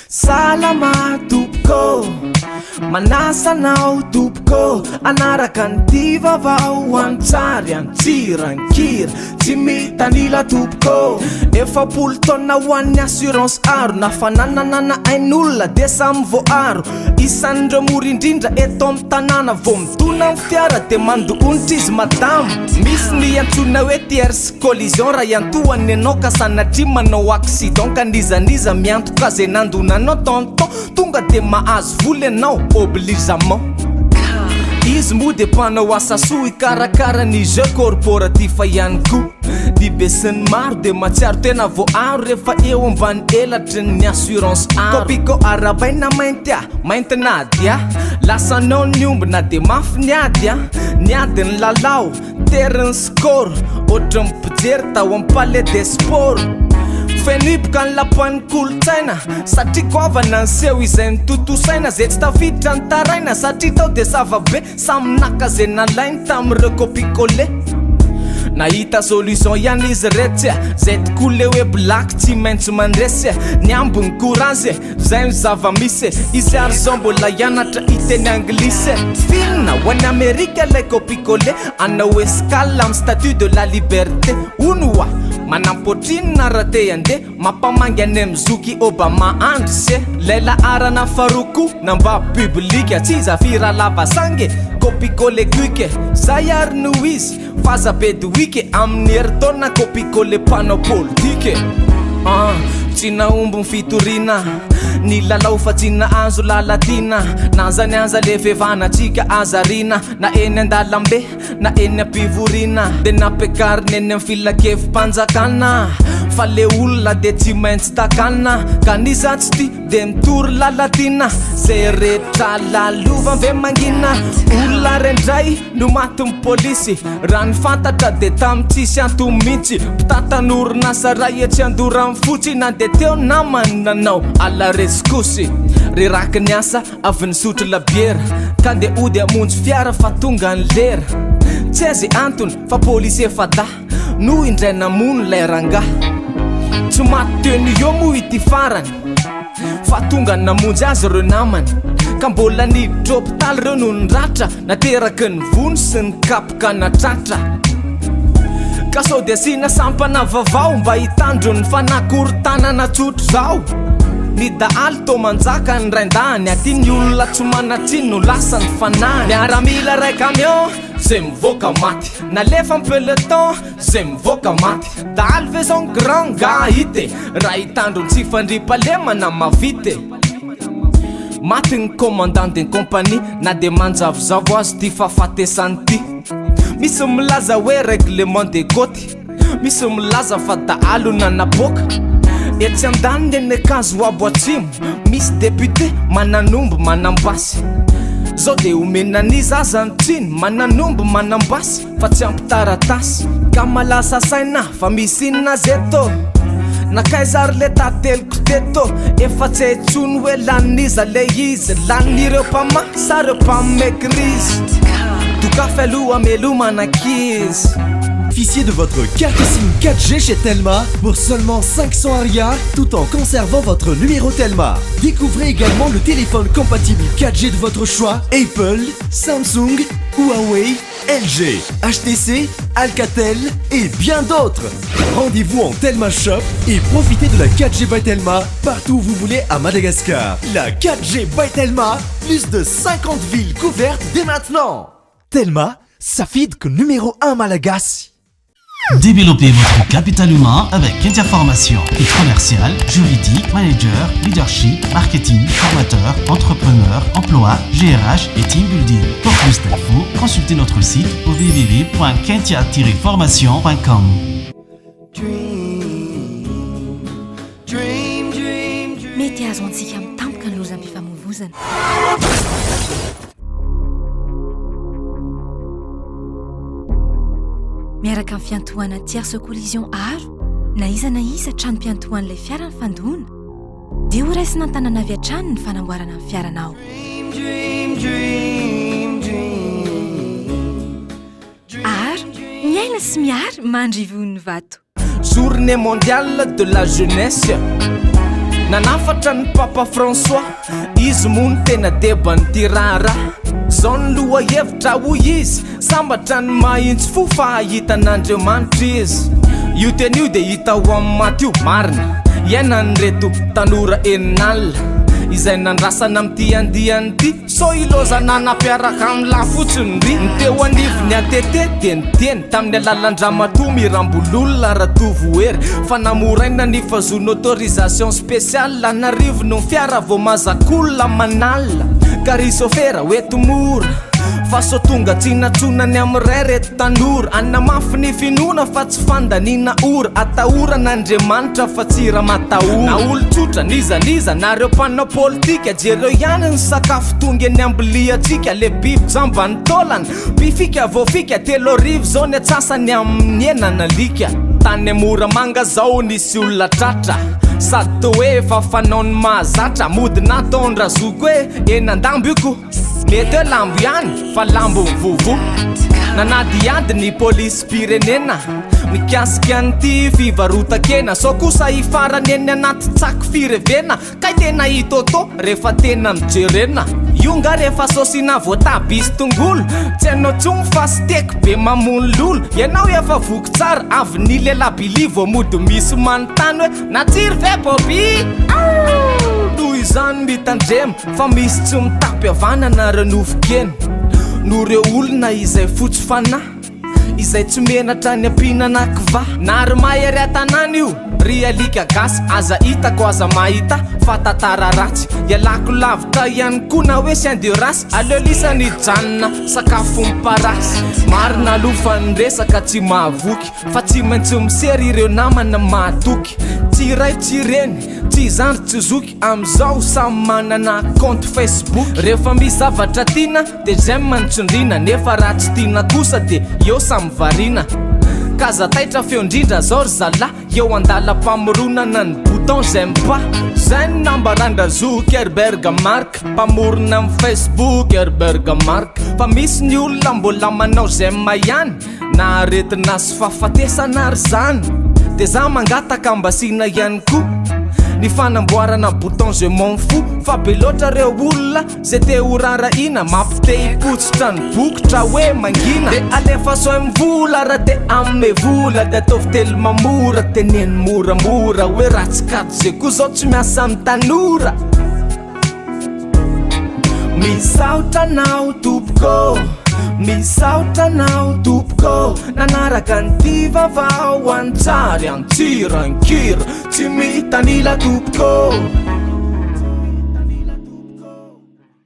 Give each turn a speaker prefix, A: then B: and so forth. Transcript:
A: salama tompoko manasanao tompoko anaraka ny divavao antsary antsirankira tsy mitanila tompoko efapolo taona ho an'ny assurance aro nafanananana ain'olona de samy voaro isan'ireo mory indrindra eto amin'ny tanàna vo mitona ny fiara de mandoonitra izy madamo misy ny antsona hoe tierce collision raha iantohany anao ka sanatria manao accident ka nizaniza miantoka zay nandonanao tonton tonga de mahazo voly anao obligement izy moa de mpanao asa soa ikarakara ny jeu corporatif ihany koa dibesin'ny maro de matsiaro tena voaro rehefa eo ambany elatry ny assurance aro kopiko arabaina mainty maintinady lasanao ny ombina de mafy niady niadiny lalao teriny score ohatra mipijery tao ampale de sport fenipoka ny lapoan'ny kolotsaina satria goavana ny seho izay nitotosaina zay tsy tafiditra ny taraina satria tao de savabe samy naka zay nalainy tamin'ireo kopikole nahita solution ihany izy retsy zay tokole hoe black tsy maintsy mandresy ny ambony courance zay ny zava-misy izy arzao mbola hianatra iteny anglisy filna ho an'ny amerika lay kopikole anao escale amin'ny statut de la liberté onoa manampotriny rate ande mampamangy any mizoky obama andry se layla arana faroko namba publika tsy zafira lava sange kopikole kuike zay ary no izy fazabedy wike amin'ny heritona kopikole mpanao politike tsy naomby fitorina ny lalao fa tsy nahazo lalatina na zany aza le fevanatsika azarina na eny andalambe na eny ampivorina de napekariny eny amin'ny filakevim-panjakana fa le olona de tsy maintsy takana ka nizatsy ty de mitory lalatina zay rehetra lalova ve mangina olona rendray no maty my polisy raha ny fantatra de tamitsisy antomitsy mpitatan'orinasa ray etsy andora my fotsy na de teo namany nanao ala resikosi re raky ny asa avy nisotro labiera ka de ody amonjy fiara fa tonga ny lera tsy azy antony fa polisy efa da no indray namono lay ranga tsy maty teo ny eo moa ity farany fa tonga namonjy azy reo namany ka mbola niditra hôpitaly reo no nyratra nateraky ny vony sy ny kapoka natratra ka sao de asina sampana vavao mba hitandro ny fanakorytanana tsotro zao ny daaly to manjaka ny raindany aty ny olona tsy manatsiny no lasa ny fanahy miaramila ray camion zay mivoaka maty nalefa ny peloton zay mivoaka maty daaly faison grand ga hite raha hitandro ny tsy fandripalemana mavite maty ny commandant de compagnie na de manjavozavo azy ty fahafatesany ty misy milaza hoe règlement de côte misy milaza fa daalo nanaboaka etsy andaniny eny akanzo abo atsimo misy député mananombo manambasy zao de omenanizy aza nytsiny mananombo manambasy fa tsy ampitaratasy ka malasa saina fa misy inona zeto nakaizary le tateliko teto efa tsy haitsony hoe laniza le izy lanireo mpama sa reo mpamekrizy tokafa aloha meloma nakizy.
B: Bénéficiez de votre carte SIM 4G chez Telma pour seulement 500 arias tout en conservant votre numéro Telma. Découvrez également le téléphone compatible 4G de votre choix Apple, Samsung, Huawei, LG, HTC, Alcatel et bien d'autres. Rendez-vous en Telma Shop et profitez de la 4G by Telma partout où vous voulez à Madagascar. La 4G by Telma, plus de 50 villes couvertes dès maintenant. Telma, Safid numéro 1 Malagasy.
C: Développez votre capital humain avec interformation et commercial, juridique, manager, leadership, marketing, formateur, entrepreneur, emploi, GRH et team building. Pour plus d'infos, consultez notre site au www.kentia-formation.com.
D: Mety azoantsika mitampoka ny lozam-pifamoivoizana. Miaraka amin'ny fiantohana tierce collision aro na iza trano mpiantohan'ilay fiara ny fandoana dia ho raisina an-tanana avy hatrany ny fanamboarana ny fiaranao. Aro miaina sy miary mandrivon'ny vato.
A: Journée mondiale de la jeunesse nanafatra ny papa François izy moa ny tena deba ny tirara zao ny loha hevitra hoy izy sambatra ny mahitsy fo fahahitan'Andriamanitra izy io teny io de hita ho amin'ny maty io marina iaina ny reto tanora enin'alina izay nandrasana am'ty andiany ty so ilozana nampiaraka amin'ny lafotsiny ry ny teo anivony atete de niteny tamin'ny alalan-dramatoa mirambololona ratovohery fa namoraina ny fazony autorisation spéciale anarivo no fiara vo mazakolona manalina ka ry sofera oetomora fa so tonga tsy natsonany am'ray reto tanora anamafy ny finona fa tsy fandanina ora atahoran'Andriamanitra fa tsy raha matahoana na olo-tsotra nizaniza nareo mpanao politika jereo ihany ny sakafo tonga eny ambiliatsika le biby jamba ny tolana mpifika voafika 3 zao ny atsasany amin'ny enanalika tany Moramanga zao nisy olona tratra sady to hoe fa fanaony mahazatra mody natondra zoko hoe enandambo iko mety hoe lambo ihany fa lambo mivovo nanadiady ny polisy pirenena mikasika an'ty fivarotan-kena so kosa hifarany eny anaty tsako firevena kay tena hitoto rehefa tena mijerena io nga rehefa sosina voatabisy tongolo tsy hainao tsony fa steky be mamony lolo ianao efa voky tsara avy ny lelabili vo mody misy manontany hoe natsiry ve bobi toy izany mitandrema fa misy tsy mitapy avana na renofokeny no reo olona izay fotsy fanahy izay tsy menatra ny ampina anakiva na ry mahery atanany io ry alika gasy aza hitako aza mahita fa tantara ratsy ialako lavitra ihany koa na hoe chien de race aleo lisany janona sakafo miparasy marina aloha ny resaka tsy mahavoky fa tsy maintsy misery ireo namana mahatoky tsy ray tsy reny tsy zandry tsy zoky am'izao samy manana compte Facebook rehefa misy zavatra tiana de j'aime nitsondrina nefa raha tsy tiana kosa de eo samy varina kaza taitra feondrindra zao ry zala eo andala-pamoronana ny bouton j'aime pas zay ny nambarandra zoky herberga mark mpamorona amin'ny Facebook herberga mark fa misy ny olona mbola manao j'aime ihany na aretina sy fahafatesana ry zany de za mangataka ambasina ihany koa ny fanamboarana bouton je m'en fous fa be loatra reo olona zay te horarahina mampite hipotsitra ny bokotra hoe mangina de alefa so mivola raha te ame vola de ataovy telo mamora teneny moramora hoe ratsikady zay koa zao tsy miasa amin'ny tanora misaotra anao tompoko misaotra anao tompoko nanaraka nyty vavao antsary antsirankira tsy mitanila tompoko